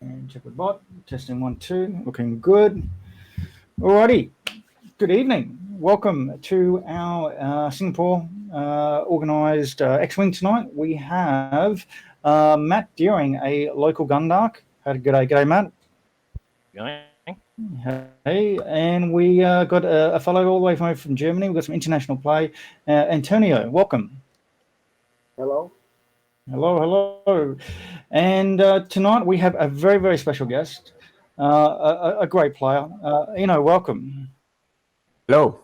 And check with bot. Testing 1, 2. Looking good. Alrighty. Good evening. Welcome to our Singapore organised X-Wing tonight. We have Matt Deering, a local Gundark. G'day, Matt. Going? Hey, and we got a fellow all the way from Germany. We've got some international play. Antonio, welcome. Hello. Hello. And tonight we have a very, very special guest, a great player. Welcome. Hello.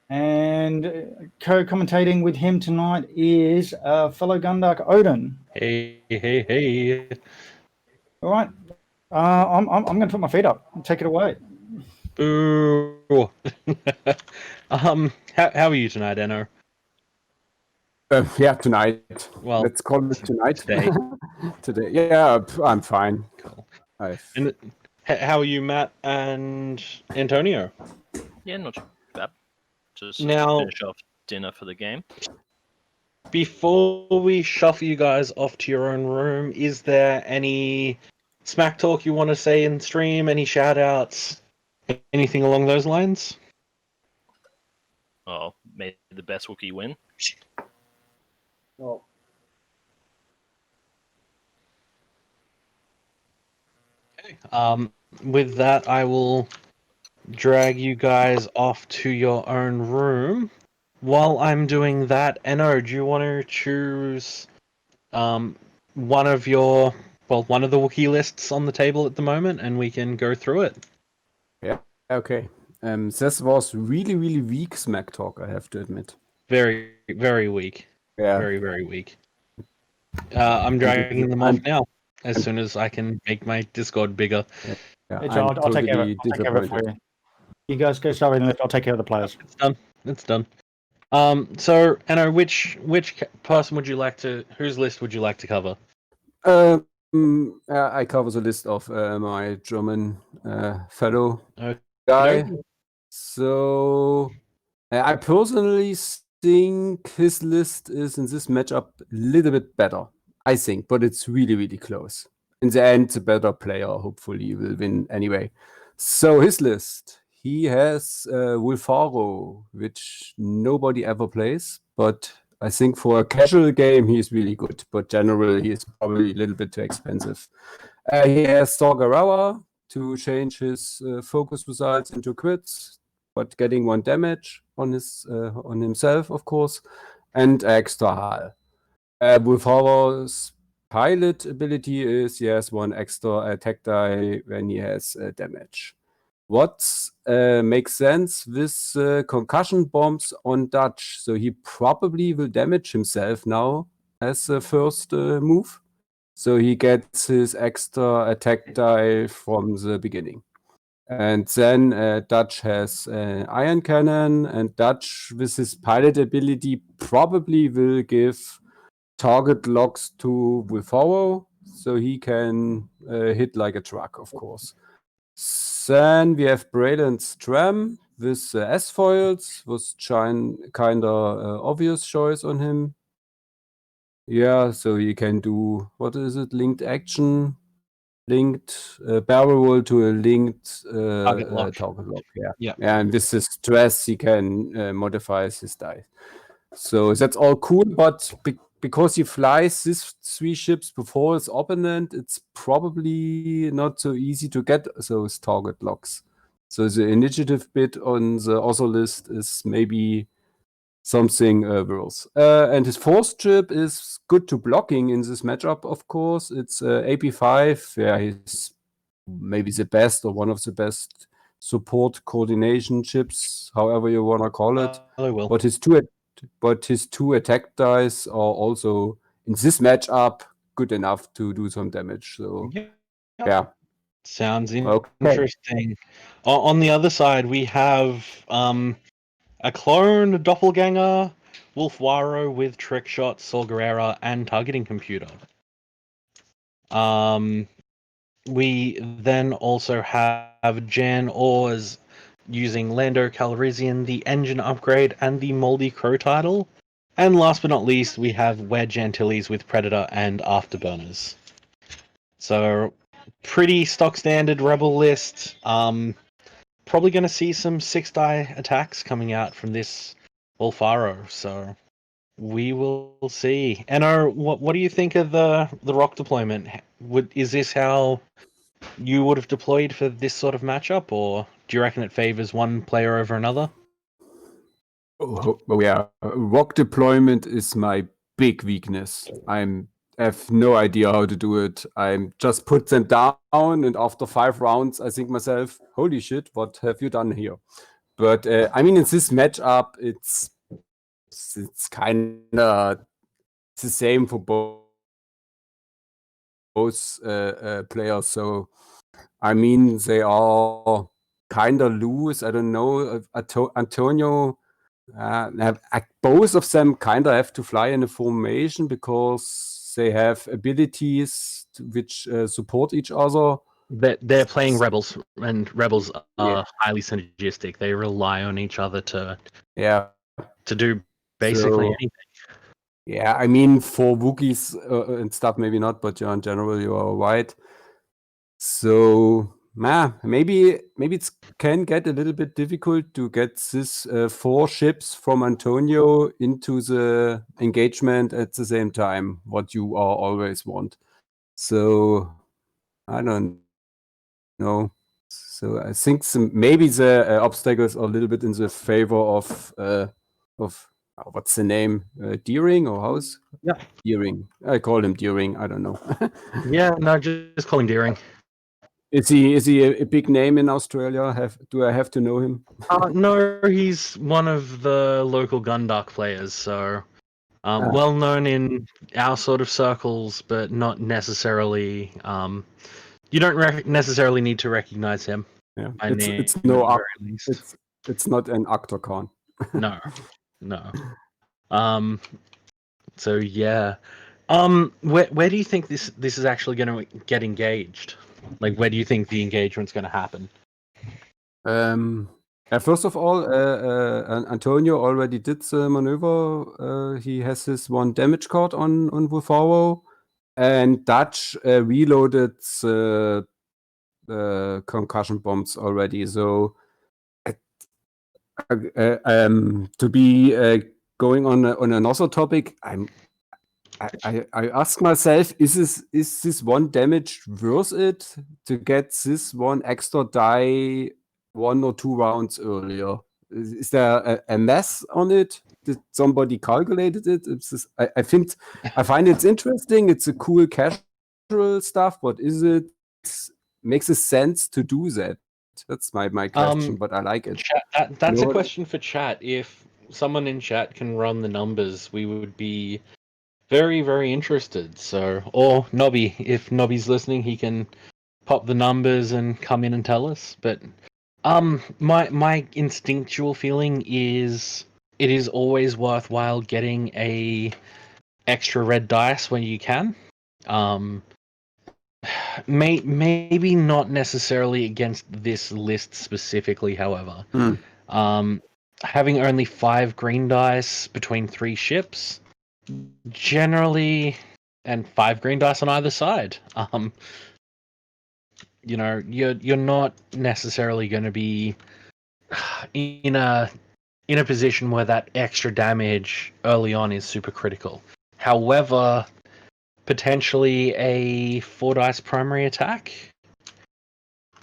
And co-commentating with him tonight is fellow Gundark Odin. Hey. All right. I'm going to put my feet up and take it away. Boo. How are you tonight, Enno? Tonight. Well, let's call it tonight. Today. Today. Yeah, I'm fine. Cool. And how are you, Matt and Antonio? Yeah, not too bad. Just Now, finish off dinner for the game. Before we shuffle you guys off to your own room, is there any smack talk you want to say in stream? Any shout outs? Anything along those lines? Oh, may the best Wookiee win. No. Okay. With that, I will drag you guys off to your own room. While I'm doing that, Enno, do you want to choose one of the Wookiee lists on the table at the moment, and we can go through it? Yeah, okay. This was really, really weak smack talk, I have to admit. Very, very weak. Yeah. Very, very weak. I'm dragging them off now, as soon as I can make my Discord bigger. Yeah, I'll take care of it. I'll take care of it for you. You guys go start with the list. I'll take care of the players. It's done. So, Enno, which person would you like to? Whose list would you like to cover? I cover the list of my German fellow guy. So, I personally think his list is in this matchup a little bit better. I think, but it's really, really close. In the end, the better player hopefully will win anyway. So his list, he has Wolfaro, which nobody ever plays, but I think for a casual game, he's really good. But generally, he's probably a little bit too expensive. He has Sorgarawa to change his focus results into crits, but getting 1 damage on himself, of course, and extra Hal. Wolfaro's pilot ability is he has 1 extra attack die when he has damage. What makes sense with concussion bombs on Dutch, so he probably will damage himself now as a first move. So he gets his extra attack die from the beginning. And then Dutch has Iron Cannon, and Dutch with his pilot ability probably will give target locks to Wolfaro, so he can hit like a truck, of course. Then we have Braylon Stram with S-foils, was kind of obvious choice on him. Yeah, so he can do, what is it, linked action, linked barrel roll to a linked Target lock. Yeah, and with his stress, he can modify his die. So that's all cool, but because he flies these 3 ships before his opponent, it's probably not so easy to get those target locks. So the initiative bit on the other list is maybe something worse. And his 4th ship is good to blocking in this matchup, of course. It's AP5, where he's maybe the best or one of the best support coordination chips, however you want to call it. But his 2 attack dice are also in this matchup good enough to do some damage. So yeah. Sounds interesting. On the other side, we have a clone doppelganger, Wolfaro with trick shot, Sorgarera, and targeting computer. We then also have Jan Oars using Lando Calrissian, the engine upgrade, and the Moldy Crow title. And last but not least, we have Wedge Antilles with Predator and Afterburners. So pretty stock standard rebel list. Probably going to see some 6-die attacks coming out from this Wolfaro. So we will see. Enno, what do you think of the rock deployment? Is this how you would have deployed for this sort of matchup, or do you reckon it favors one player over another? Oh yeah, rock deployment is my big weakness. I have no idea how to do it. I just put them down, and after 5 rounds, I think myself, "Holy shit, what have you done here?" But I mean, in this matchup, it's kind of the same for both players. So I mean, they are kind of loose. I don't know. Antonio. Both of them kind of have to fly in a formation because they have abilities which support each other. They're playing rebels, and rebels are Yeah. highly synergistic. They rely on each other to do basically So, anything. yeah, I mean, for Wookiees and stuff, maybe not, but yeah, in general, you are right. So, maybe it can get a little bit difficult to get this 4 ships from Antonio into the engagement at the same time, what you always want. So, I don't know. So I think maybe the obstacles are a little bit in the favor of what's the name? Deering or House? Yeah. Deering. I call him Deering. I don't know. Yeah, no, just call him Deering. Is he a big name in Australia? Do I have to know him? No, he's one of the local Gundark players, so well known in our sort of circles, but not necessarily. You don't necessarily need to recognize him. Yeah, by name it's at the no very least. it's not an Octocon. No. So yeah. Where do you think this is actually going to get engaged? Like, where do you think the engagement's going to happen? First of all, Antonio already did the maneuver. He has his 1 damage card on Wolfaro, and Dutch reloaded the concussion bombs already. So, to be going on another topic, I ask myself, is this 1 damage worth it to get this 1 extra die 1 or 2 rounds earlier? Is there a mess on it? Did somebody calculated it? I find it's interesting. It's a cool casual stuff, but makes it sense to do that? That's my question, but I like it. Chat, that's a question for chat. If someone in chat can run the numbers, we would be very, very interested. So, or Nobby, if Nobby's listening, he can pop the numbers and come in and tell us. But my instinctual feeling is it is always worthwhile getting a extra red dice when you can. Maybe not necessarily against this list specifically, however. Having only 5 green dice between 3 ships, generally, and 5 green dice on either side. You're not necessarily going to be in a position where that extra damage early on is super critical. However, potentially a 4 dice primary attack.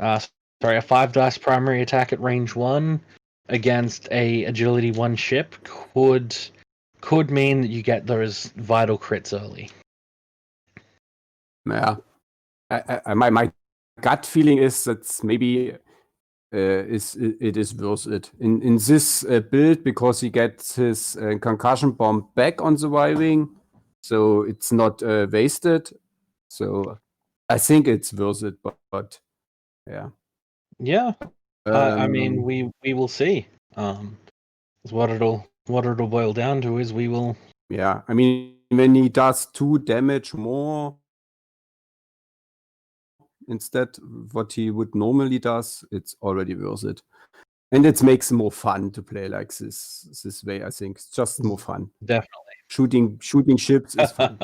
A 5 dice primary attack at range 1 against a agility 1 ship could mean that you get those vital crits early. Yeah, my gut feeling is that maybe it is worth it in this build because he gets his concussion bomb back on the Y-wing, so it's not wasted. So I think it's worth it, but yeah. Yeah, I mean, we will see. What it'll boil down to is we will. Yeah, I mean, when he does 2 damage more instead what he would normally does, it's already worth it. And it makes it more fun to play like this way, I think. It's just more fun. Definitely. Shooting ships is fun.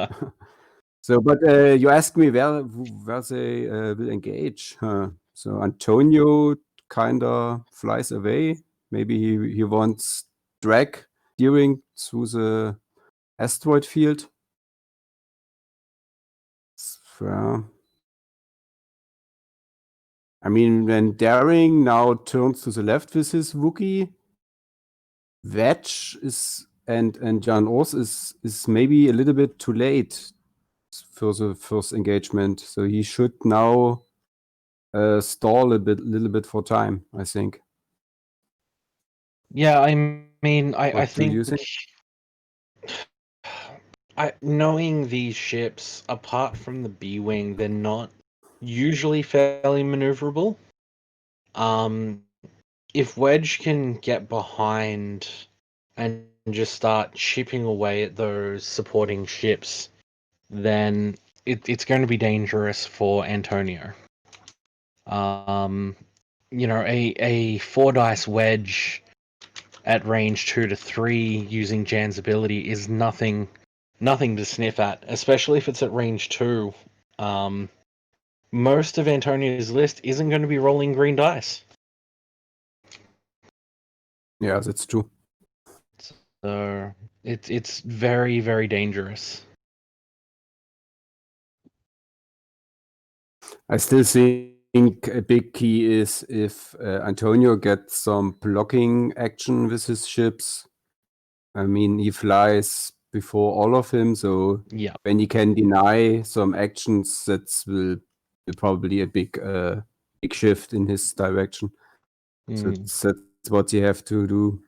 So, but you asked me where they will engage. Huh? So Antonio kind of flies away. Maybe he wants drag steering through the asteroid field. So, I mean, when Daring now turns to the left with his Wookiee, Wedge is and Jan Ors is maybe a little bit too late for the first engagement. So he should now stall a little bit for time, I think. Yeah, I mean, I What do you think knowing these ships, apart from the B-wing, they're not usually fairly maneuverable. If Wedge can get behind and just start chipping away at those supporting ships, then it's going to be dangerous for Antonio. A 4-dice Wedge at range 2 to 3 using Jan's ability is nothing to sniff at, especially if it's at range 2. Most of Antonio's list isn't going to be rolling green dice. Yeah, that's true. So it's very, very dangerous. I still think a big key is if Antonio gets some blocking action with his ships. I mean, he flies before all of him, so Yeah. when he can deny some actions, that will be probably a big shift in his direction. So that's what you have to do.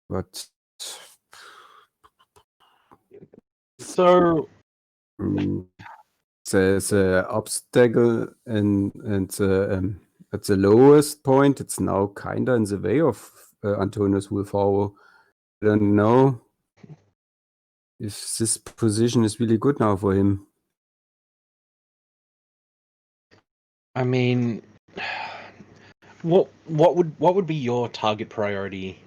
But So there's an obstacle and at the lowest point, it's now kinda in the way of Antonius Wolfhauer. I don't know if this position is really good now for him. I mean, what would be your target priority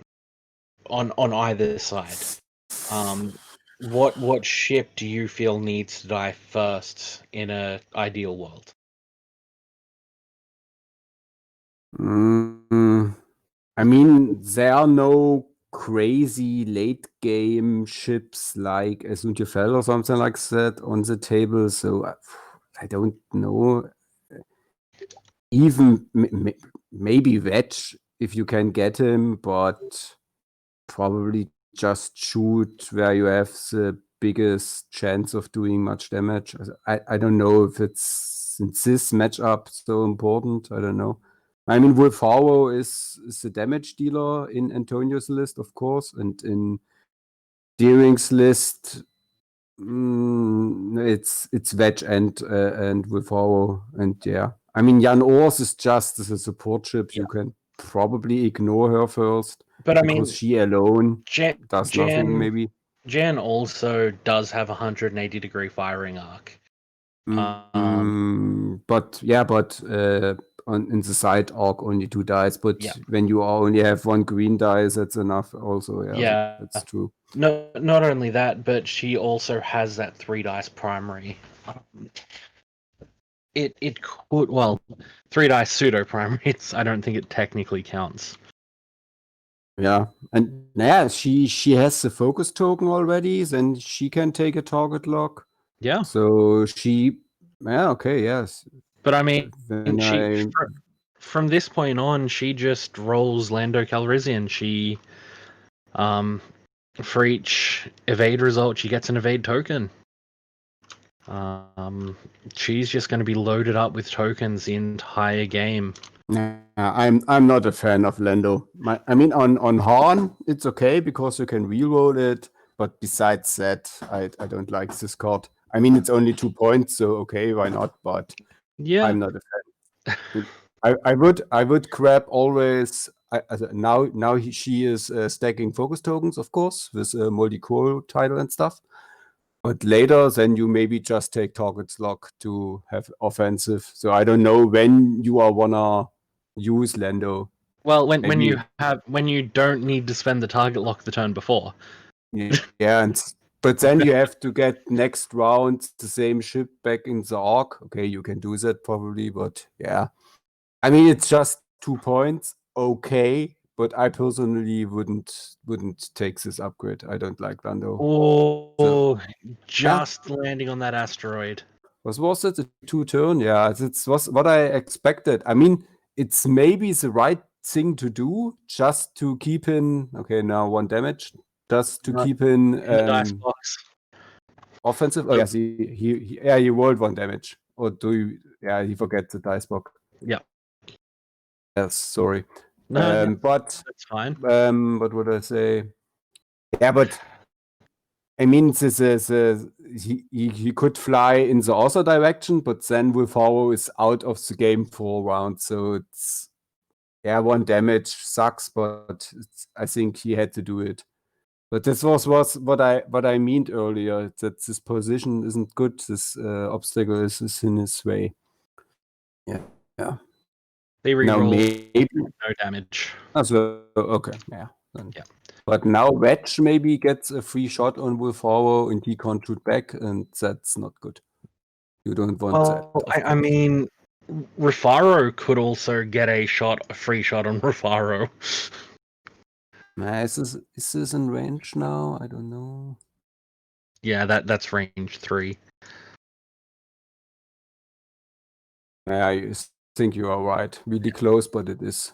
on either side? What ship do you feel needs to die first in a ideal world? I mean, there are no crazy late game ships like Asuntifel or something like that on the table, so I don't know. Even maybe Wedge if you can get him, but probably just shoot where you have the biggest chance of doing much damage. I don't know if it's in this matchup so important. I don't know. I mean, Wolfhauer is the damage dealer in Antonio's list, of course, and in Deering's list, it's Wedge and Wolfhauer, and yeah. I mean, Jan Ors is just as a support ship. Yeah. You can probably ignore her first, But I because mean, she alone Jan does nothing, maybe. Jan also does have a 180-degree firing arc. But in the side arc only 2 dice. But Yeah. when you only have 1 green dice, that's enough. Also, Yeah. that's true. No, not only that, but she also has that 3-dice primary. It could 3-dice pseudo primary. I don't think it technically counts. Yeah, and yeah, she has the focus token already, then she can take a target lock. Yeah. So okay, yes. But I mean, Then from this point on, she just rolls Lando Calrissian. She, for each evade result, she gets an evade token. She's just going to be loaded up with tokens the entire game. I'm not a fan of Lando. I mean, on Horn, it's okay because you can reroll it. But besides that, I don't like this card. I mean, it's only 2 points, so okay, why not? But yeah, I'm not a fan. I would grab always. She is stacking focus tokens, of course, with a multi-core title and stuff. But later, then you maybe just take targets lock to have offensive. So I don't know when you are wanna use Lando. Well, when you don't need to spend the target lock the turn before. Yeah, and But then you have to get next round the same ship back in the Ark. Okay, you can do that probably, but yeah. I mean, it's just 2 points. Okay, but I personally wouldn't take this upgrade. I don't like Lando. Oh, just landing on that asteroid. Was it a 2-turn? Yeah, it was what I expected. I mean, it's maybe the right thing to do just to keep in. Okay, now 1 damage. Just to keep in the dice box. offensive. Oh yes, he rolled 1 damage. Or do you? Yeah, he forgets the dice box. Yeah. Yes, sorry. No, but that's fine. what would I say? Yeah, but I mean, he could fly in the other direction, but then Wolfaro is out of the game for a round, so it's 1 damage sucks, but I think he had to do it. But this was what I meant earlier, that this position isn't good. This obstacle is in his way. Yeah. They Now reroll maybe no damage. so okay, yeah. Yeah. But now Wedge maybe gets a free shot on Wolfaro and he can't shoot back, and that's not good. You don't want that. I mean, Rufaro could also get a free shot on Rufaro. Is this in range now? I don't know. Yeah, that's range 3. I think you are right. Really close, but it is.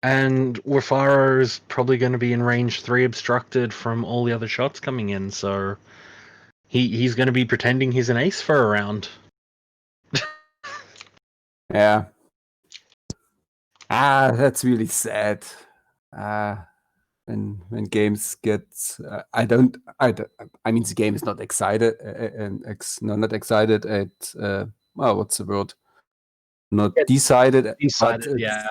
And Wafaro's probably going to be in range 3 obstructed from all the other shots coming in, so he's going to be pretending he's an ace for a round. Yeah. That's really sad. When games get, I mean, the game is not excited, not excited at, what's the word? Not decided, Decided, but yeah.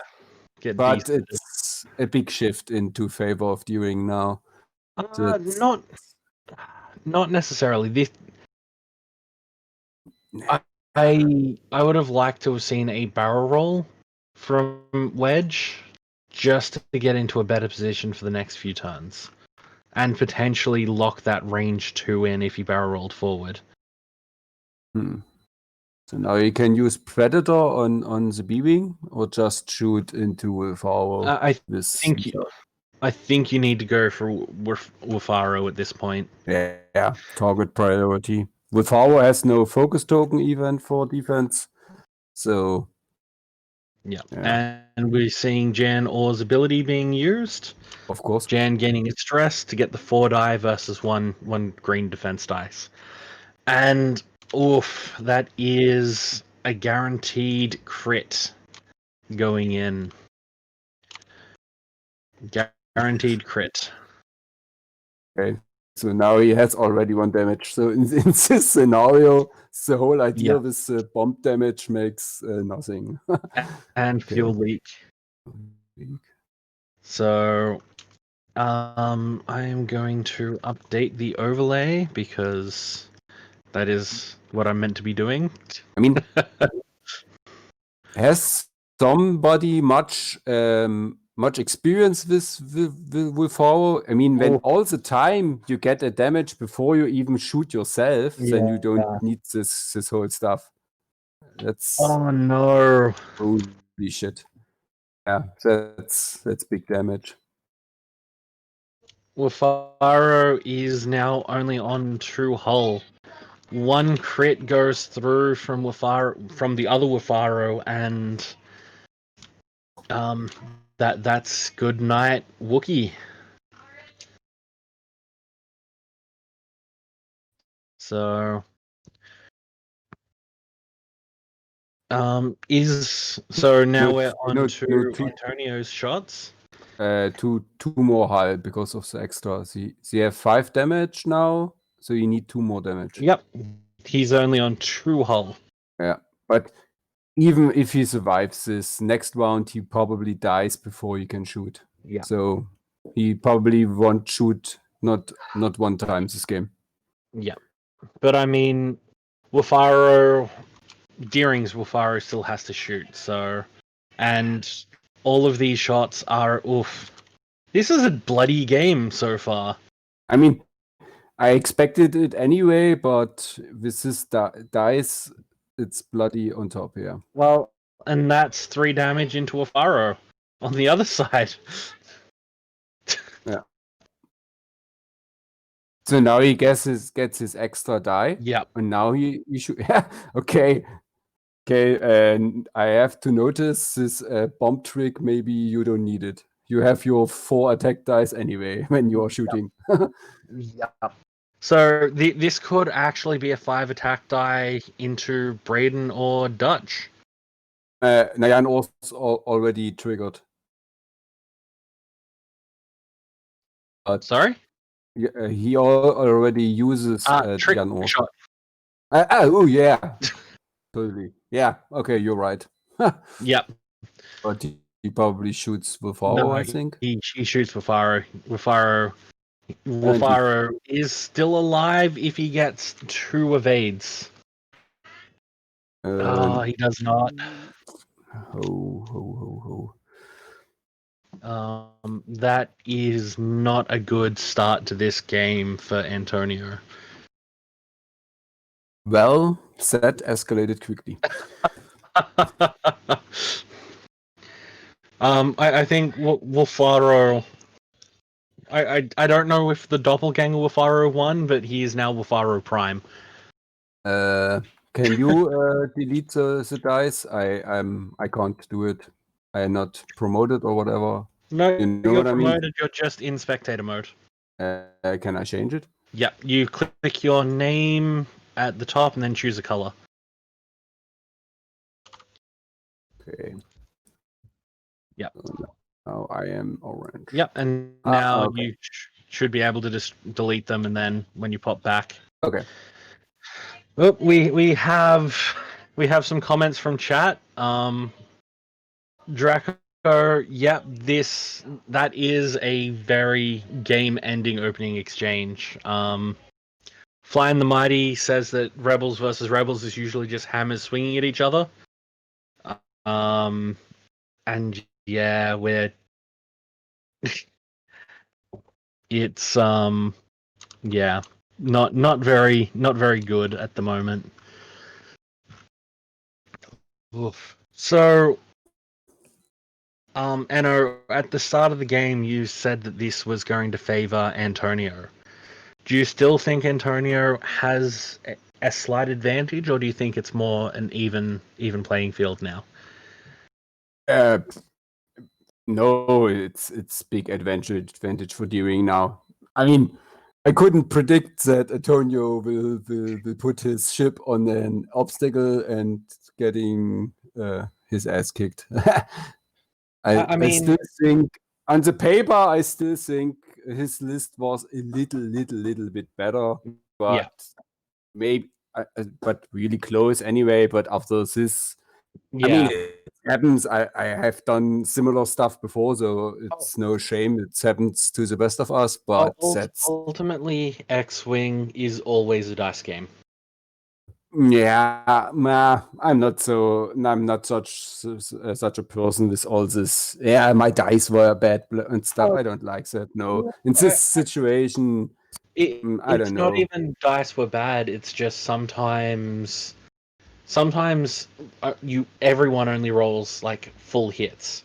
But it's a big shift into favor of Deering now. Not necessarily. I would have liked to have seen a barrel roll from Wedge just to get into a better position for the next few turns, and potentially lock that range 2 in if he barrel rolled forward. So now you can use Predator on the B-Wing or just shoot into Wolfaro. I think you need to go for Wolfaro at this point. Yeah, target priority. Wolfaro has no focus token event for defense, so yeah. And we're seeing Jan Orr's ability being used. Of course, Jan gaining a stress to get the 4 die versus one green defense dice, and that is a guaranteed crit going in. Guaranteed crit. Okay, so now he has already 1 damage. So in this scenario, the whole idea with bomb damage makes nothing. And fuel leak. So I am going to update the overlay because that is what I'm meant to be doing. I mean, has somebody much experience with horror? I mean, when all the time you get a damage before you even shoot yourself, then you don't need this whole stuff. That's no! Holy shit! Yeah, that's big damage. Wafaro is now only on true hull. 1 crit goes through from the other Wafaro, and that's good night Wookiee. So now we're on to Antonio's shots. 2 more hull because of the extra. They have 5 damage now, so you need 2 more damage. Yep, he's only on true hull. Yeah, but even if he survives this next round, he probably dies before he can shoot. Yeah. So he probably won't shoot not 1 time this game. Yeah, but I mean, Deering's Wafaro still has to shoot. So, and all of these shots are This is a bloody game so far. I mean, I expected it anyway, but with this dice, it's bloody on top here. Well, and that's 3 damage into a furrow on the other side. So now he gets his extra die, Yep. and now he should. Yeah, okay. And I have to notice this bomb trick. Maybe you don't need it. You have your 4 attack dice anyway when you're shooting. Yep. So this could actually be a 5 attack die into Braden or Dutch. Nayan also already triggered. Sorry? He already uses Trick Jan Ors. shot. Oh yeah, totally. Yeah, okay, you're right. Yep. But he probably shoots with Faro, I think. He shoots Wafaro. Wafaro is still alive if he gets 2 evades. He does not. Ho. That is not a good start to this game for Antonio. Well, that escalated quickly. I think Wafaro. I don't know if the doppelganger Wafaro won, but he is now Wafaro Prime. Can you delete the dice? I can't do it. I am not promoted or whatever. No, You know you're what I mean? promoted. You're just in spectator mode. Can I change it? Yep. You click your name at the top and then choose a color. Okay. Yep. So now I am orange. Yep. And now okay. you should be able to just delete them, and then when you pop back. Okay. Oh, we have some comments from chat. Draco, yep, that is a very game-ending opening exchange. Flying the Mighty says that Rebels versus Rebels is usually just hammers swinging at each other. And yeah, it's yeah, not very good at the moment. Oof. So, Anno, at the start of the game, you said that this was going to favor Antonio. Do you still think Antonio has a slight advantage, or do you think it's more an even playing field now? No, it's big advantage for Deering now. I mean, I couldn't predict that Antonio will put his ship on an obstacle and getting his ass kicked. I still think on the paper, I still think his list was a little bit better, but maybe, but really close anyway. But after this, I mean, it happens. I have done similar stuff before, so it's no shame. It happens to the best of us, but that's ultimately X-Wing is always a dice game. yeah. I'm not such a person with all this. Yeah, my dice were bad and stuff. I don't like that. No, in this situation, I don't know. It's not even dice were bad. It's just sometimes everyone only rolls like full hits.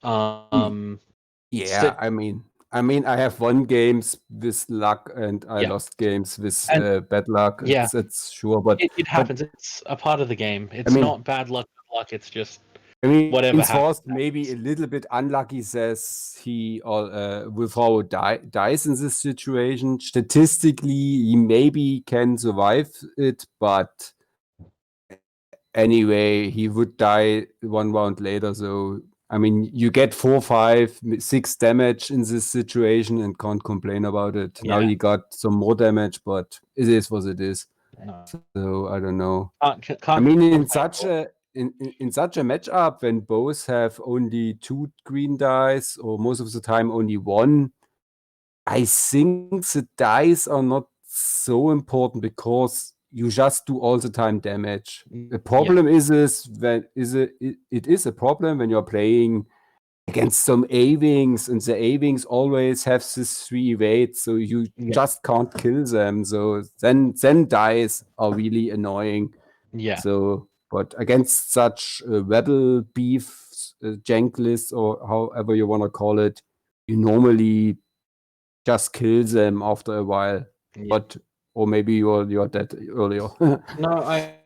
Yeah, I mean, I have won games with luck, and I lost games with bad luck. Yeah, it's sure, but it happens. It's a part of the game. It's mean, not bad luck. It's just I mean, whatever Forst maybe a little bit unlucky, says he, will throw dice in this situation. Statistically, he maybe can survive it, but anyway, he would die 1 round later. So, I mean, you get 4, 5, 6 damage in this situation and can't complain about it. Yeah. Now he got some more damage, but it is what it is. No. So I don't know. Can't I mean, in such a matchup, when both have only 2 green dice, or most of the time only 1, I think the dice are not so important because you just do all the time damage. The problem is when it is a problem when you're playing against some A-Wings, and the A-Wings always have this 3 weights, so you just can't kill them. So then dice are really annoying. Yeah. So, but against such rebel beef jank list, or however you want to call it, you normally just kill them after a while. Yeah. But or maybe you're dead earlier. No,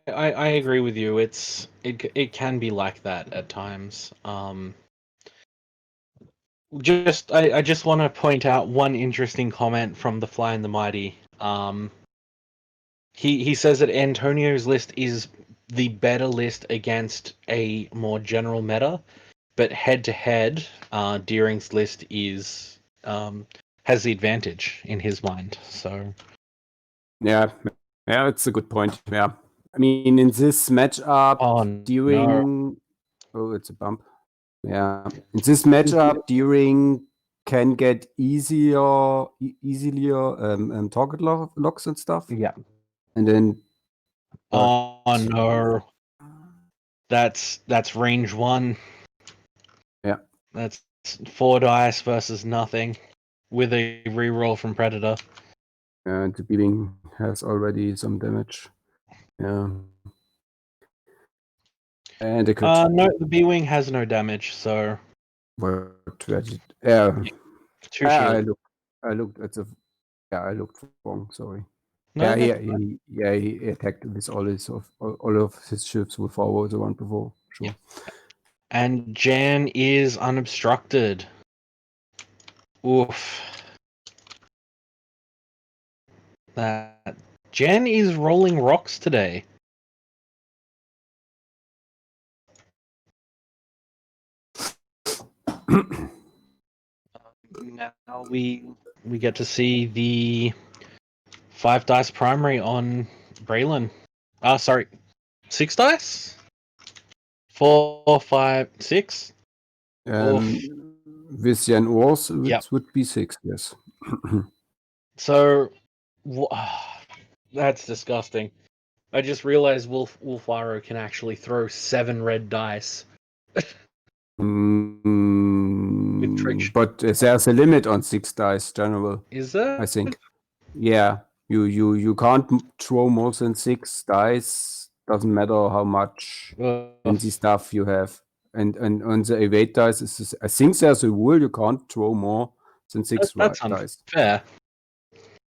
I agree with you. It can be like that at times. I just want to point out one interesting comment from the Fly and the Mighty. He says that Antonio's list is the better list against a more general meta, but head to head, Deering's list is has the advantage in his mind. So yeah, it's a good point. Yeah, I mean, in this matchup, Deering. Oh, it's a bump. Yeah, in this matchup, Deering can get easier target locks and stuff. Yeah. And then. Oh no, that's range 1. Yeah, that's 4 dice versus nothing with a reroll from Predator. And the beating has already some damage. Yeah. And it could. No, the B-Wing has no damage, so. Yeah. 2 shield. I looked at the. Yeah, I looked wrong. Sorry. No, he attacked with all of his ships with forward the one before. Sure. Yeah. And Jan is unobstructed. Oof. That Jan is rolling rocks today. Now we get to see the 5 dice primary on Braylon. Sorry, 6 dice. 4, 5, 6. With Jan Ors, it would be 6. Yes. So, that's disgusting. I just realized Wolfaro can actually throw 7 red dice. But there's a limit on 6 dice, general. Is there? I think. Yeah, you can't throw more than 6 dice. Doesn't matter how much fancy stuff you have. And on the evade dice, I think there's a rule you can't throw more than 6 that's dice. Fair.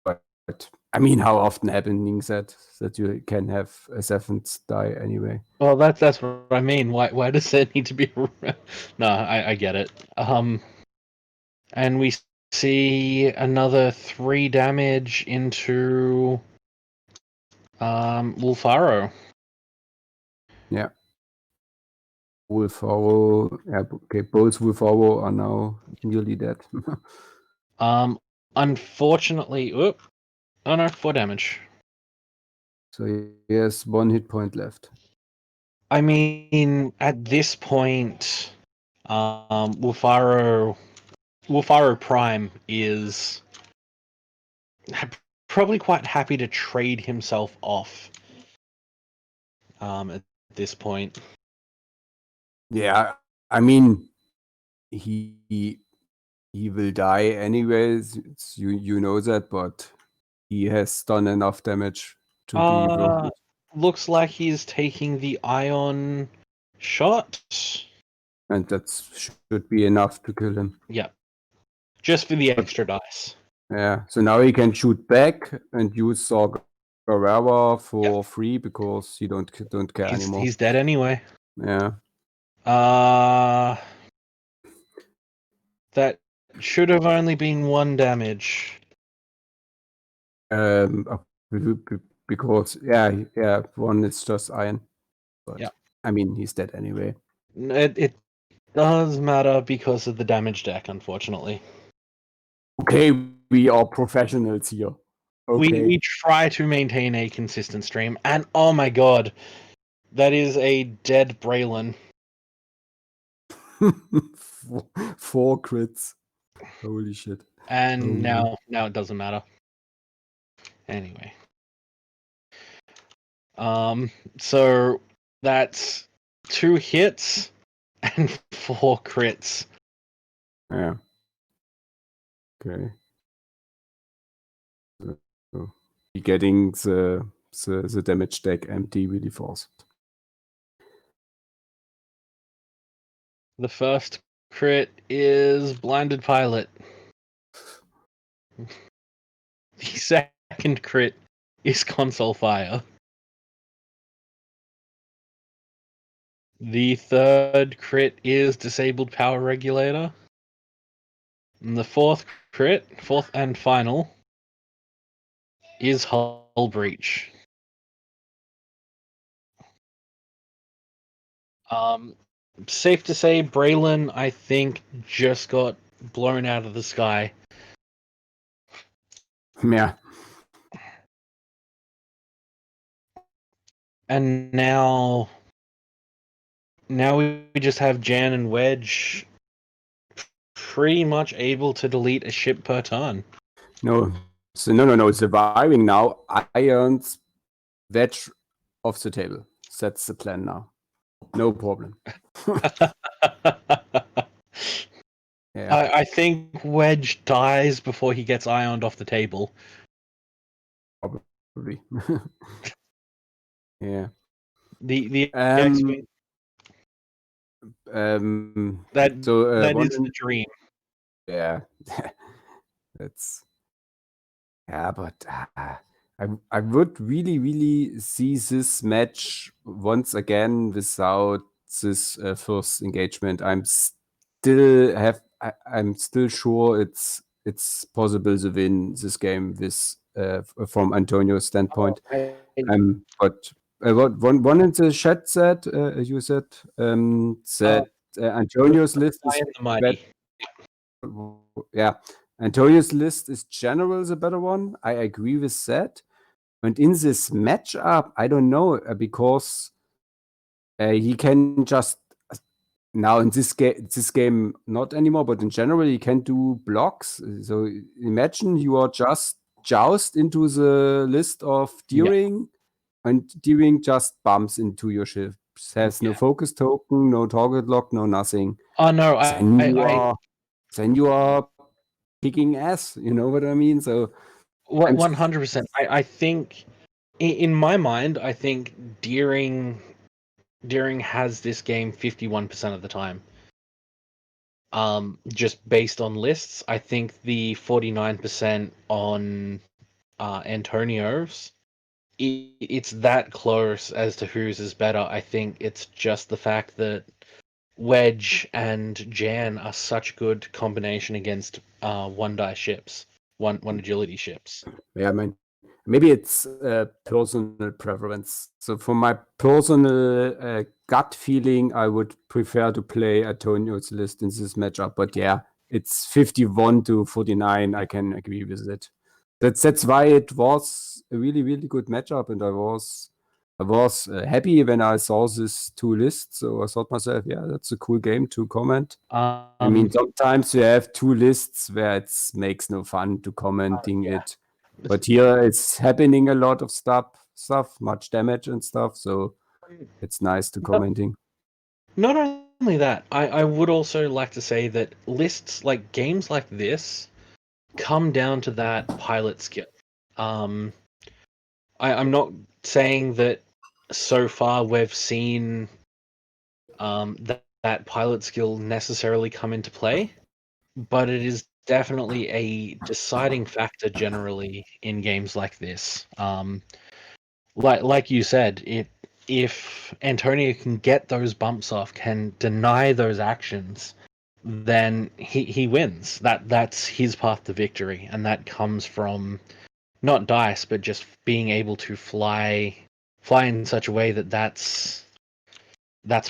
But I mean, how often happening that you can have a 7th die anyway? Well, that's what I mean. Why does it need to be? No, I get it. And we see another 3 damage into Wolfaro. Yeah. Wolfaro. Yeah, okay, both Wolfaro are now nearly dead. Unfortunately, oh no, 4 damage. So he has 1 hit point left. I mean, at this point, Wolfaro Prime is probably quite happy to trade himself off. At this point. Yeah, I mean, he will die anyways. You know that, but he has done enough damage to be worth it. Looks like he's taking the ion shot. And that should be enough to kill him. Yep. Just for the extra dice. Yeah, so now he can shoot back and use Sagarava for free because you don't care anymore. He's dead anyway. Yeah. That should have only been 1 damage. Because 1 is just iron. But I mean, he's dead anyway. It does matter because of the damage deck, unfortunately. Okay, we are professionals here. Okay. We try to maintain a consistent stream, and oh my god, that is a dead Braylon. 4 crits. Holy shit. And now it doesn't matter. Anyway. So that's 2 hits and 4 crits Yeah. Okay. So he getting the damage deck empty really fast. The first crit is Blinded Pilot. The second crit is Console Fire. The third crit is Disabled Power Regulator. And the fourth crit, fourth and final, is Hull Breach. Safe to say, Braylon, I think, just got blown out of the sky. Yeah. And now we just have Jan and Wedge pretty much able to delete a ship per turn. No. So no. Surviving now. Irons Wedge off the table. That's the plan now. No problem. Yeah. I think Wedge dies before he gets ioned off the table. Probably. Yeah. The Um, X-Wing, that is the dream. Yeah. That's but I would really see this match once again without this first engagement. I'm still sure it's possible to win this game with from Antonio's standpoint. But one in the chat said you said that Antonio's list is Mighty. yeah. Antonio's list is general the better one. I agree with that. And in this matchup, I don't know because he can just now in this game not anymore, but in general he can do blocks. So imagine you are just joust into the list of Deering, and Deering just bumps into your ship. Has no focus token, no target lock, no nothing. Oh no, Then you are kicking ass. You know what I mean? So 100%. I think, in my mind, I think Deering has this game 51% of the time. Just based on lists, I think the 49% on Antonio's, it's that close as to whose is better. I think it's just the fact that Wedge and Jan are such good combination against one die ships, one agility ships. yeah, I mean, maybe it's personal preference. So for my personal gut feeling, I would prefer to play Antonio's list in this matchup. But yeah, it's 51 to 49. I can agree with it. That's why it was a really good matchup, and I was happy when I saw these two lists. So I thought myself, yeah, that's a cool game to comment. I mean, sometimes you have two lists where it makes no fun to commenting it. But here it's happening a lot of stuff, much damage and stuff. So it's nice to commenting. Not only that, I would also like to say that lists like games like this come down to that pilot skill. I'm not saying that so far we've seen that pilot skill necessarily come into play, but it is definitely a deciding factor generally in games like this. Like you said, if Antonio can get those bumps off, can deny those actions, then he wins. That's his path to victory, and that comes from not dice, but just being able to fly in such a way that that's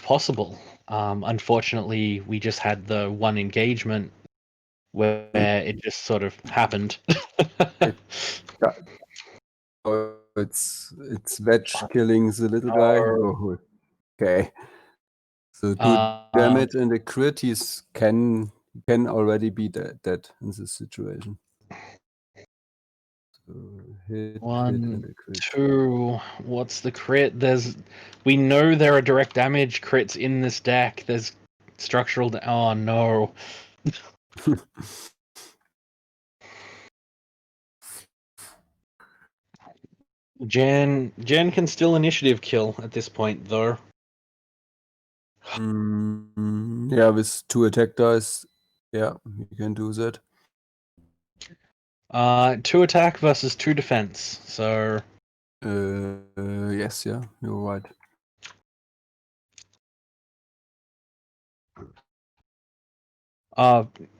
possible. Unfortunately, we just had the one engagement where it just sort of happened. Oh, it's Wedge killing the little guy. Oh, okay. So 2 damage and a crit. He's can already be dead in this situation. So hit 1, and a crit. 2. What's the crit? We know there are direct damage crits in this deck. There's structural. Oh no. Jan can still initiative kill at this point, though. Yeah, with 2 attack dice, yeah, you can do that. 2 attack versus 2 defense. So Yes, yeah, you're right.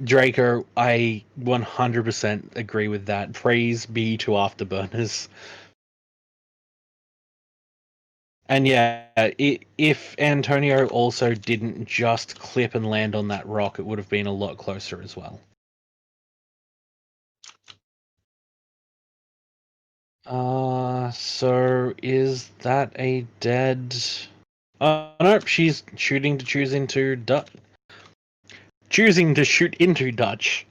Draco, I 100% agree with that. Praise be to Afterburners. And yeah, if Antonio also didn't just clip and land on that rock, it would have been a lot closer as well. So is that a dead? Oh nope, she's choosing to shoot into Dutch.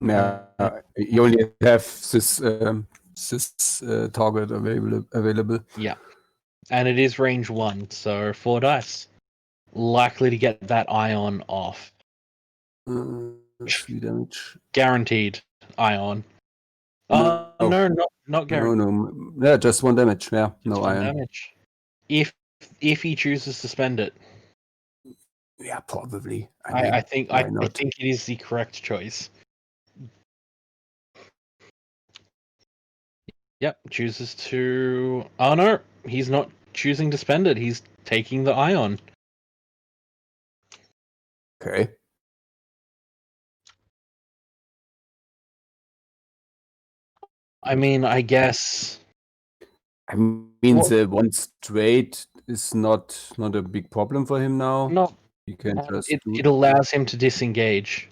Yeah, you only have this target available. Yeah, and it is range 1, so 4 dice. Likely to get that ion off. 3 damage. Guaranteed ion. No. No, not guaranteed. No. Yeah, just 1 damage. Yeah, Just no 1 iron. damage. If he chooses to spend it. Yeah, probably. I think why not? it is the correct choice. Yep, chooses to. Oh no, he's not choosing to spend it. He's taking the ion. Okay. I mean, I guess. I mean, the 1 straight is not a big problem for him now. No, He can just do it allows him to disengage.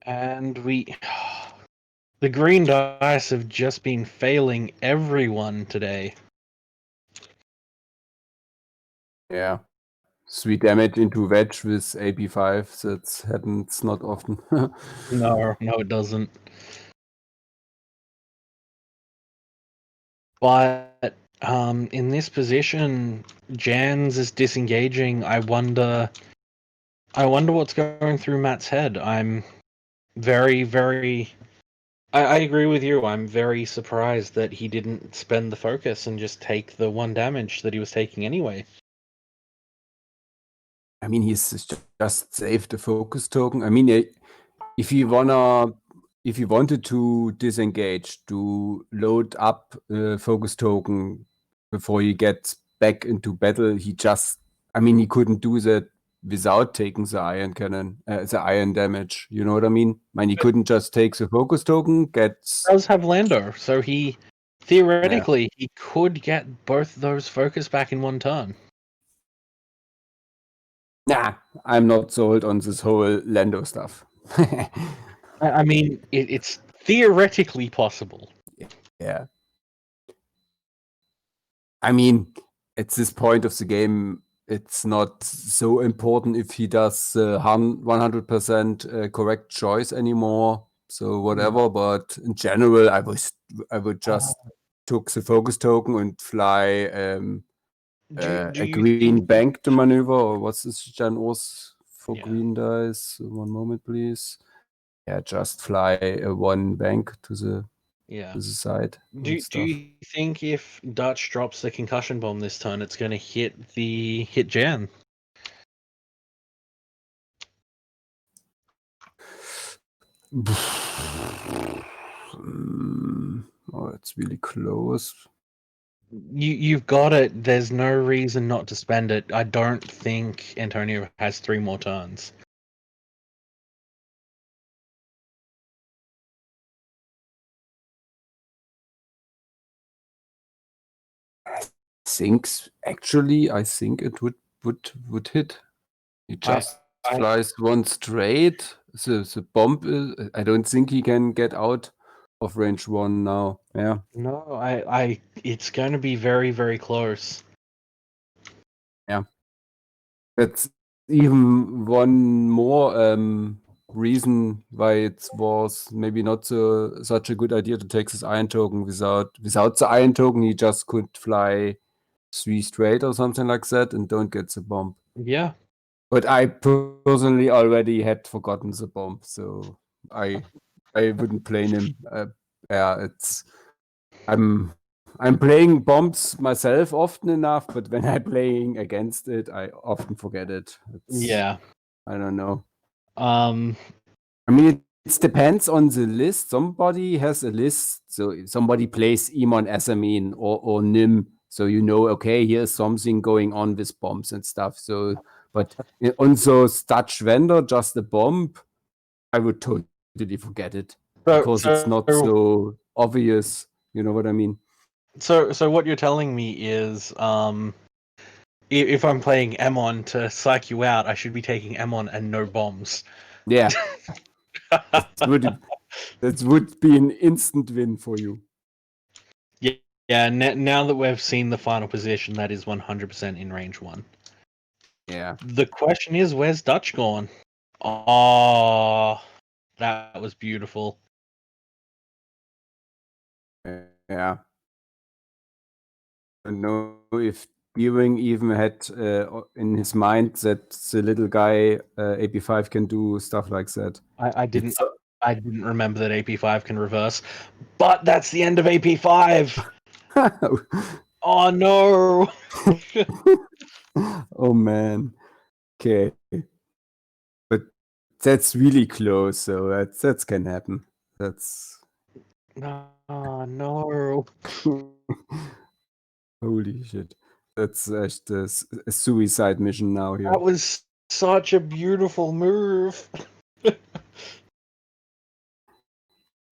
And the green dice have just been failing everyone today. Yeah. 3 damage into wedge with AP5. That happens not often. No, it doesn't. But in this position, Jans is disengaging. I wonder what's going through Matt's head. I'm very, very. I agree with you. I'm very surprised that he didn't spend the focus and just take the 1 damage that he was taking anyway. I mean, he's just saved the focus token. I mean, if you wanted to disengage, to load up focus token before he gets back into battle, he couldn't do that without taking the iron cannon, the iron damage. You know what I mean? I mean, he couldn't just take the focus token, gets. He does have Lando, so he theoretically he could get both those focus back in 1 turn. Nah, I'm not sold on this whole Lando stuff. I mean, it's theoretically possible. Yeah. I mean, at this point of the game, it's not so important if he does 100% correct choice anymore. So whatever, but in general, I would just took the focus token and fly Do a you green think- bank to maneuver, or what's this Jan Urs for Yeah. green dice? 1 moment, please. Yeah, just fly 1 bank to the side. Do you think if Dutch drops the concussion bomb this turn, it's going to hit Jan? Oh, it's really close. You've got it. There's no reason not to spend it. I don't think Antonio has 3 more turns. I think it would hit. He just flies 1 straight. The bomb is, I don't think he can get out of range 1 now. Yeah. No, it's going to be very, very close. Yeah. That's even one more reason why it was maybe not such a good idea to take this iron token. Without the iron token, he just could fly 3 straight or something like that and don't get the bomb. Yeah. But I personally already had forgotten the bomb, so I wouldn't blame him. Yeah, I'm playing bombs myself often enough, but when I'm playing against it, I often forget it. Yeah. I don't know. Um. I mean, it depends on the list. Somebody has a list, so if somebody plays Emon Asamin or Nim, so you know, okay, here's something going on with bombs and stuff. So, but on those Dutch vendor, just a bomb, I would totally forget it because it's not so obvious. You know what I mean? So what you're telling me is, if I'm playing Emon to psych you out, I should be taking Emon and no bombs. Yeah, that would be an instant win for you. Yeah. Now that we've seen the final position, that is 100% in range 1. Yeah. The question is, where's Dutch gone? Oh, that was beautiful. Yeah. I don't know if Deering even had in his mind that the little guy AP5 can do stuff like that. I didn't remember that AP5 can reverse, but that's the end of AP5. Oh no! Oh man. Okay. But that's really close, so that can happen. That's Oh no! holy shit. That's just a suicide mission now here. That was such a beautiful move.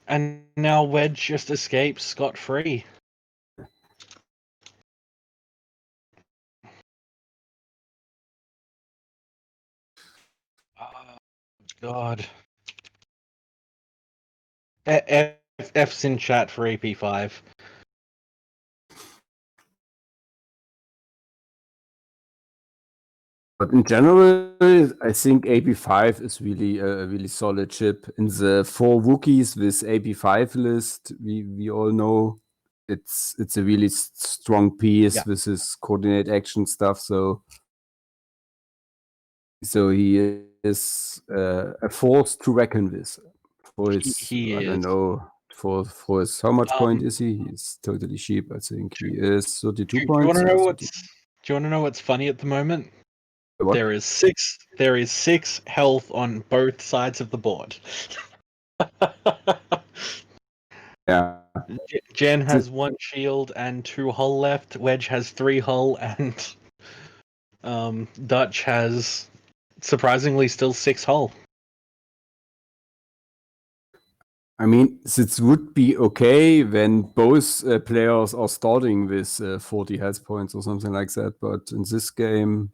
And now Wedge just escapes scot-free. Oh, God. F's in chat for AP5. But in general, I think AP5 is really a really solid chip. In the 4 Wookiees with AP5 list, we all know it's a really strong piece with his coordinate action stuff. So he is a force to reckon with. For his, He I don't is. know, for his, how much point is he? He's totally cheap. I think he is 32 points. Do you want to know what's funny at the moment? What? There is 6 health on both sides of the board. Yeah. Jen has 1 shield and 2 hull left. Wedge has 3 hull, and Dutch has surprisingly still 6 hull. I mean, it would be okay when both players are starting with 40 health points or something like that. But in this game,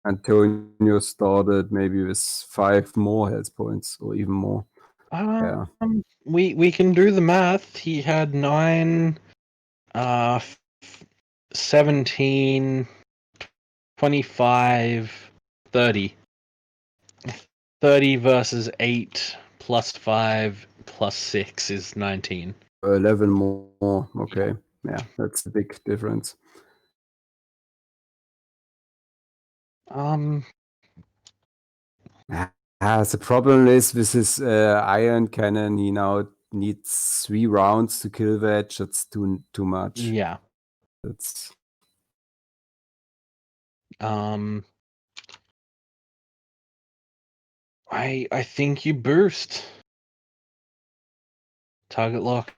Antonio started maybe with 5 more health points or even more. Yeah. We can do the math. He had 9, 17, 25, 30. 30 versus 8 plus 5 plus 6 is 19. 11 more. Okay. Yeah, that's a big difference. The problem is with his iron cannon, he now needs 3 rounds to kill Wedge. That's too much. Yeah. That's I think you burst. Target lock.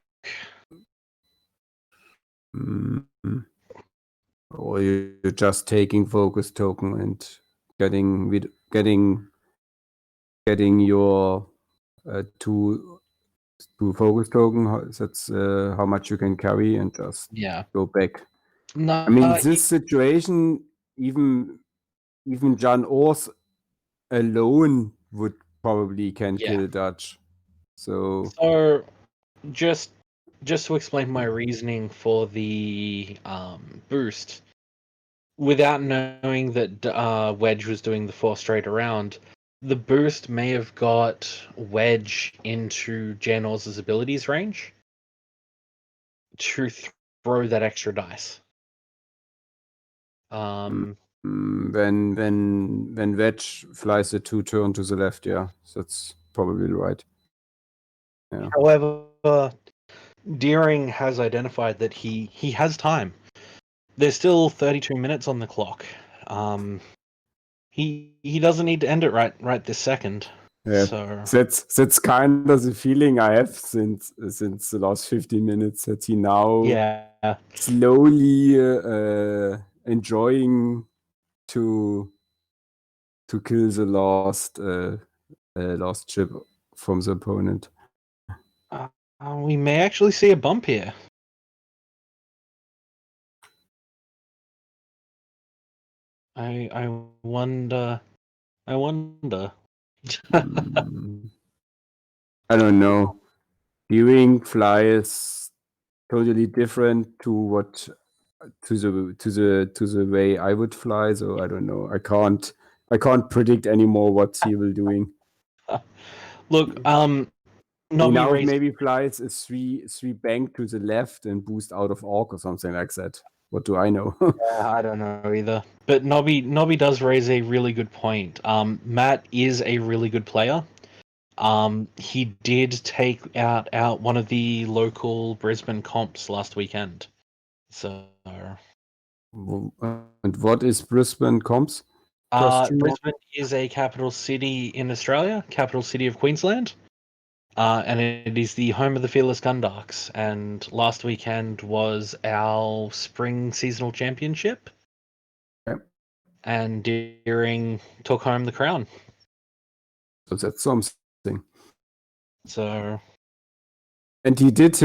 Or you're just taking focus token and getting your two focus token. That's how much you can carry and just go back. No, I mean, this situation, even Jan Ors alone would probably kill Dutch. So just to explain my reasoning for the boost, without knowing that Wedge was doing the 4 straight around, the boost may have got Wedge into Janoz's abilities range to throw that extra dice. When Wedge flies a 2-turn to the left, yeah, that's probably right. Yeah. However, Deering has identified that he has time. There's still 32 minutes on the clock. He doesn't need to end it right this second. Yeah, So that's kind of the feeling I have since the last 15 minutes, that he now yeah, slowly enjoying to kill the last chip from the opponent. we may actually see a bump here. I wonder. I wonder. I don't know. Viewing fly is totally different to the way I would fly. So I don't know. I can't predict anymore what he will doing. Look, He Nobby now raised. maybe flies a three bank to the left and boost out of Orc or something like that. What do I know? I don't know either. But Nobby does raise a really good point. Matt is a really good player. He did take out one of the local Brisbane comps last weekend. So And what is Brisbane comps? Brisbane is a capital city in Australia, capital city of Queensland. And it is the home of the Fearless Gundarks. And last weekend was our spring seasonal championship. Okay. And Deering took home the crown. So that's something. So. And he did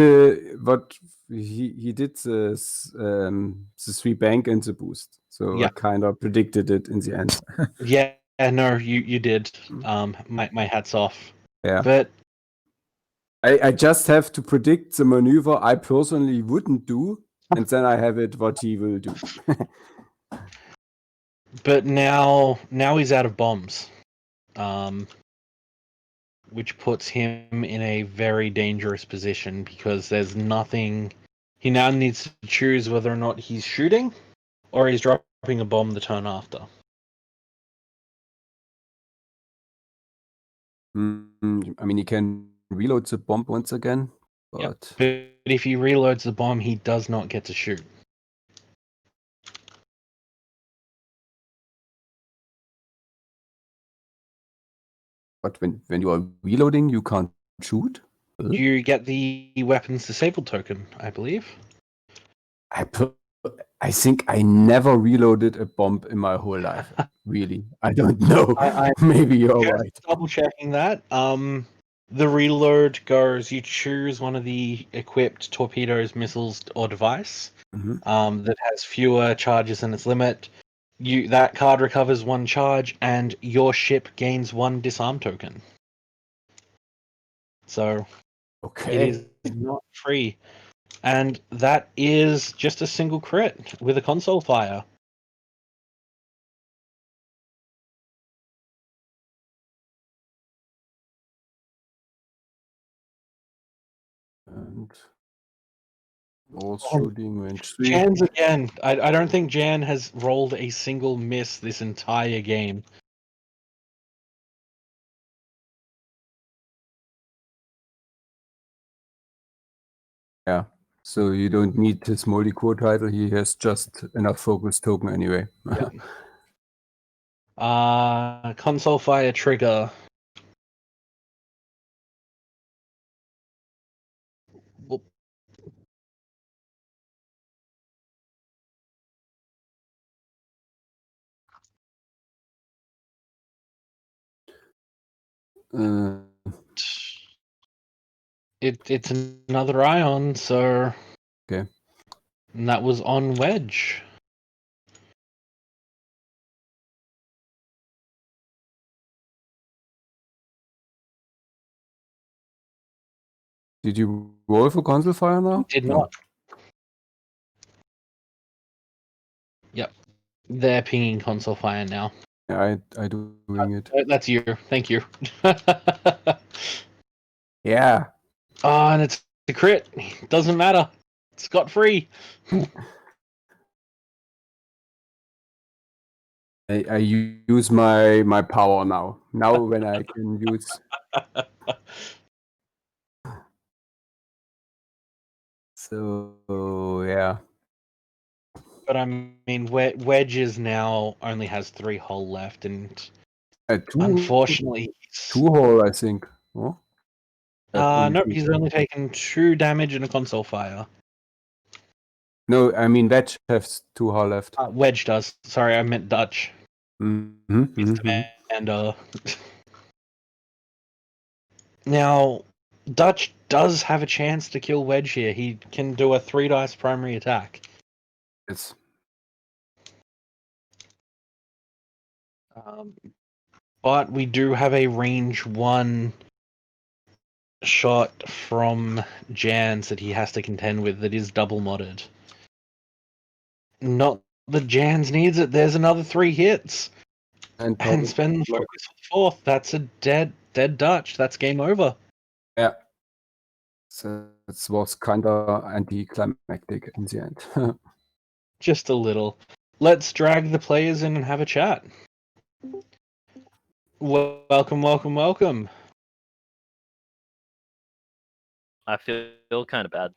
what he did the 3 bank and the boost. So Yeah. I kind of predicted it in the end. Yeah, no, you did. My hat's off. Yeah. But I just have to predict the maneuver I personally wouldn't do, and then I have it what he will do. but now he's out of bombs, which puts him in a very dangerous position because there's nothing. He now needs to choose whether or not he's shooting or he's dropping a bomb the turn after. I mean, he can reload the bomb once again, but Yep. But if he reloads the bomb, he does not get to shoot. But when you are reloading, you can't shoot? You get the weapons disabled token, I believe. I think I never reloaded a bomb in my whole life. Really, I don't know. Maybe you're right. Double checking that. The reload goes. You choose one of the equipped torpedoes, missiles, or device that has fewer charges than its limit. That card recovers 1 charge, and your ship gains 1 disarm token. So, it is not free, and that is just a single crit with a console fire. And all shooting range 3. Jan's again. I don't think Jan has rolled a single miss this entire game. Yeah. So you don't need his multi-core title. He has just enough focus token anyway. Yeah. Console fire trigger. Whoop. It's another ion, so Okay. And that was on Wedge. Did you roll for console fire now? Did not. Yep. They're pinging console fire now. I doing it. That's you. Thank you. Yeah. Oh, and it's a crit. Doesn't matter. Scot free. I use my power now. Now when I can use. So yeah. But I mean, Wedges now only has 3 hull left, and Two unfortunately, hole, I think. Oh? nope, he's only taken 2 damage and a console fire. No, I mean Wedge has 2 hull left. Wedge does. Sorry, I meant Dutch. And now Dutch does have a chance to kill Wedge here. He can do a 3 dice primary attack. Yes. But we do have a range 1 shot from Jans that he has to contend with that is double modded. Not that Jans needs it. There's another 3 hits. And spend the focus for 4th. That's a dead Dutch. That's game over. Yeah. So it was kind of anticlimactic in the end. Just a little. Let's drag the players in and have a chat. Welcome, welcome, welcome. I feel kind of bad.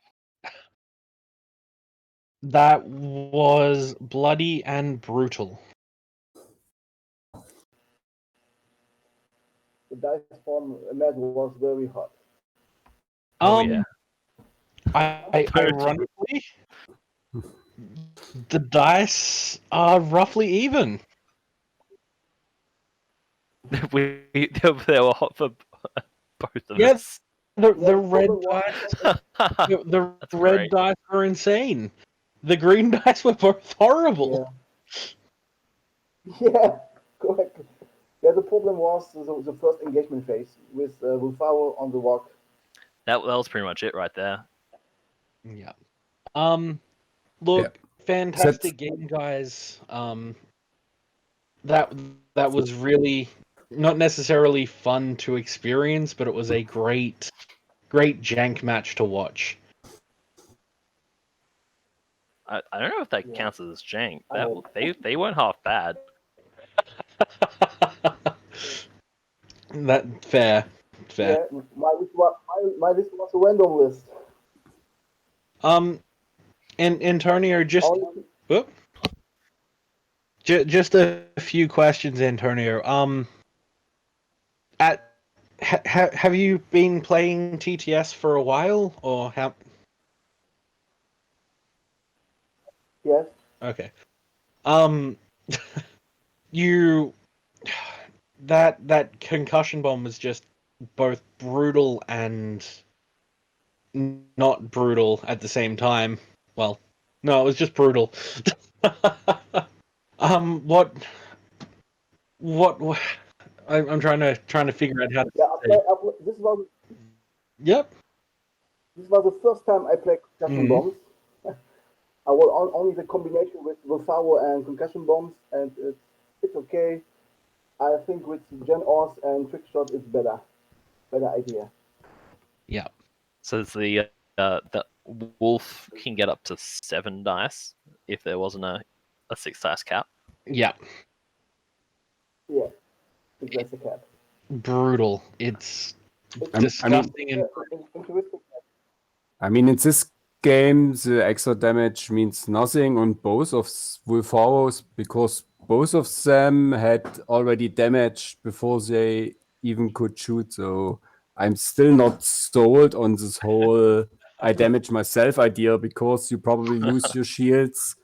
That was bloody and brutal. The dice from Matt was very hot. Oh, yeah. Ironically, the dice are roughly even. they were hot for both of Yes, us. the Yeah, red problem was- dice. The That's red great. dice were insane. The green dice were both horrible. Yeah, correct. Yeah, the problem was the first engagement phase with Wolfaro on the walk. That was pretty much it right there. Yeah. Look, fantastic game, guys. That was really not necessarily fun to experience, but it was a great Jank match to watch. I don't know if that Yeah. counts as jank. I know. They weren't half bad. That fair. Yeah, my list was a random list. And Antonio, just Only- whoop. Just a few questions, Antonio. Have you been playing TTS for a while, or how? Yes. Okay. You that concussion bomb was just both brutal and not brutal at the same time. Well, no, it was just brutal. What? I'm trying to figure out how to. Yeah, Say. This Yep. was the first time I played concussion Mhm. bombs. I was only the combination with Wolfaro and concussion bombs, and it's okay. I think with Gen Ors and Trickshot is better idea. Yeah. So it's the wolf can get up to 7 dice if there wasn't a 6 dice cap. Yeah. Yeah, that's the cap. Brutal. It's It's disgusting and interesting. I mean, in this game, the extra damage means nothing on both of Wolfaros because both of them had already damage before they even could shoot. So I'm still not sold on this whole I damage myself idea because you probably lose your shields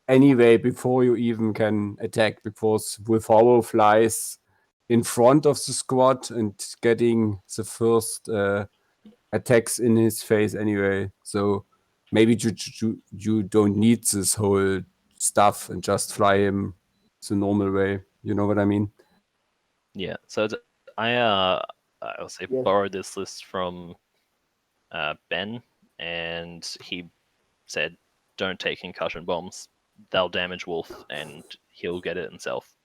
anyway before you even can attack because Wolfaro flies in front of the squad and getting the first attacks in his face anyway. So maybe you don't need this whole stuff and just fly him the normal way. You know what I mean? Yeah. So I'll say Yes. borrowed this list from Ben, and he said, "Don't take concussion bombs. They'll damage Wolf, and he'll get it himself."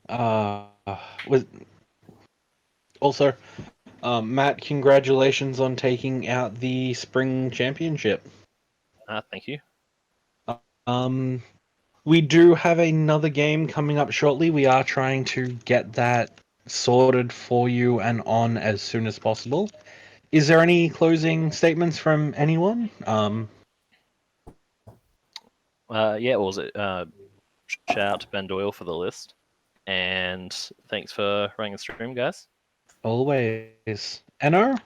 Was also, Matt, congratulations on taking out the spring championship. Thank you. We do have another game coming up shortly. We are trying to get that sorted for you and on as soon as possible. Is there any closing statements from anyone? Yeah, what was it? Shout out to Ben Doyle for the list. And thanks for running the stream, guys. Always. Enno?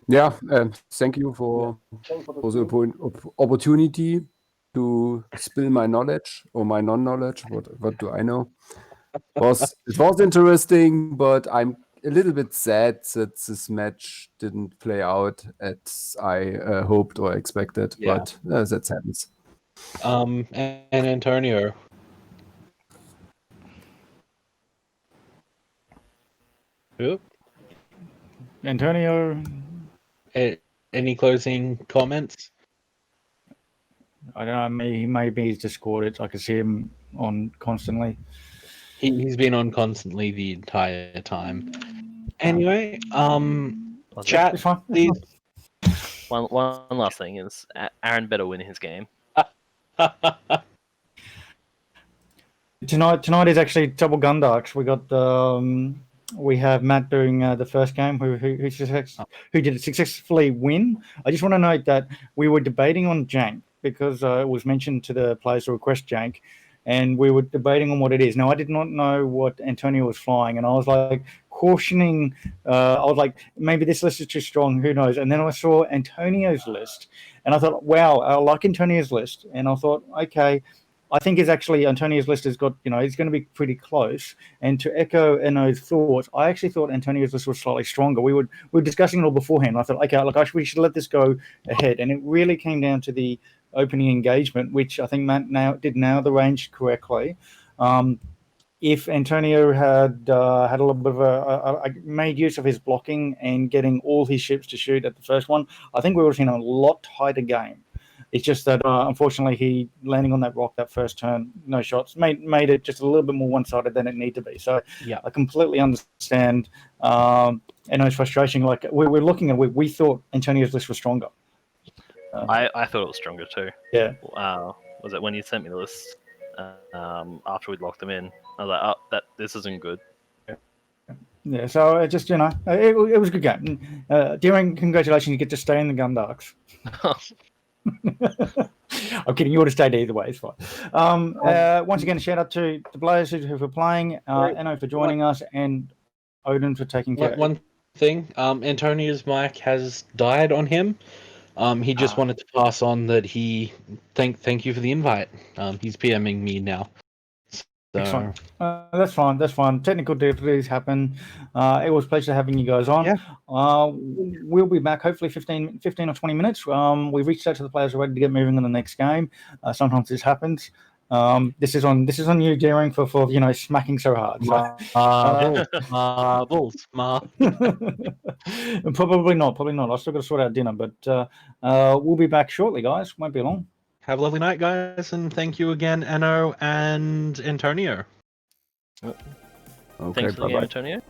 Yeah, thank you for Thanks for the the opportunity to spill my knowledge or my non-knowledge. What do I know? It was interesting, but I'm a little bit sad that this match didn't play out as I hoped or expected. Yeah. But that happens. And Antonio. Oop. Antonio, Any closing comments? I don't know, maybe he's discorded. I can see him on constantly. He's been on constantly the entire time. Anyway, chat, It's fine. please. One last thing is Aaron better win his game. Tonight is actually double Gundarks. We got we have Matt doing the first game who did it successfully win. I just want to note that we were debating on Jank because it was mentioned to the players to request Jank, and we were debating on what it is. Now I did not know what Antonio was flying, and I was like cautioning. I was like, maybe this list is too strong. Who knows? And then I saw Antonio's list, and I thought, wow, I like Antonio's list, and I thought, okay. I think Antonio's list has got, it's going to be pretty close. And to echo Enno's thoughts, I actually thought Antonio's list was slightly stronger. We were discussing it all beforehand. I thought, okay, look, we should let this go ahead. And it really came down to the opening engagement, which I think Matt did nail the range correctly. If Antonio had a little bit of made use of his blocking and getting all his ships to shoot at the first one, I think we would have seen a lot tighter game. It's just that, unfortunately, he landing on that rock that first turn, no shots, made it just a little bit more one-sided than it needed to be. So yeah, I completely understand Enno's frustration. Like we're looking at, we thought Antonio's list was stronger. I thought it was stronger too. Yeah. Was it when you sent me the list after we'd locked them in? I was like, oh, this isn't good. Yeah, so it just, it was a good game. Deering, congratulations, you get to stay in the Gundarks. I'm kidding. You would have stayed either way. It's fine. Once again, a shout out to the players who were playing, Enno for joining us, and Odin for taking care. One thing, Antonio's mic has died on him. He just wanted to pass on that he thank you for the invite. He's PMing me now. So. That's fine. That's fine. Technical difficulties happen. It was a pleasure having you guys on. Yeah. We'll be back hopefully 15 or 20 minutes. We've reached out to the players already to get moving on the next game. Sometimes this happens. This is on you, Deering, for smacking so hard. Marbles. Probably not. I've still got to sort out dinner, but we'll be back shortly, guys. Won't be long. Have a lovely night, guys, and thank you again, Enno and Antonio. Okay, Thanks for the game, bye-bye. Antonio.